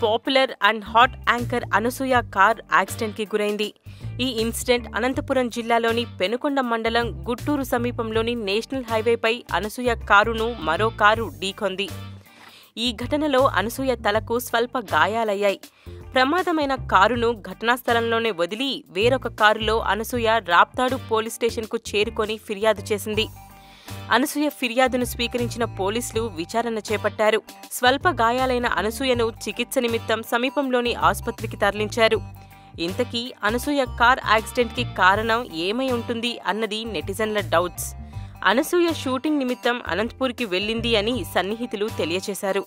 Popular and hot anchor Anasuya car యాక్సిడెంట్కి గురైంది. ఈ ఇన్సిడెంట్ అనంతపురం జిల్లాలోని పెనుకొండ మండలం గుట్టూరు సమీపంలోని నేషనల్ హైవేపై అనసూయ కారును మరో కారు ఢీకొంది. ఈ ఘటనలో అనసూయ తలకు స్వల్ప గాయాలయ్యాయి. ప్రమాదమైన కారును ఘటనా స్థలంలోనే వదిలి వేరొక కారులో అనసూయ రాప్తాడు పోలీస్ స్టేషన్కు చేరుకొని ఫిర్యాదు చేసింది. అనసూయ ఫిర్యాదును స్వీకరించిన పోలీసులు విచారణ చేపట్టారు. స్వల్ప గాయాలైన అనసూయను చికిత్స నిమిత్తం సమీపంలోని ఆసుపత్రికి తరలించారు. ఇంతకీ అనసూయ కార్ యాక్సిడెంట్కి కారణం ఏమై ఉంటుంది అన్నది నెటిజన్ల డౌట్స్. అనసూయ షూటింగ్ నిమిత్తం అనంతపూర్కి వెళ్లింది అని సన్నిహితులు తెలియచేశారు.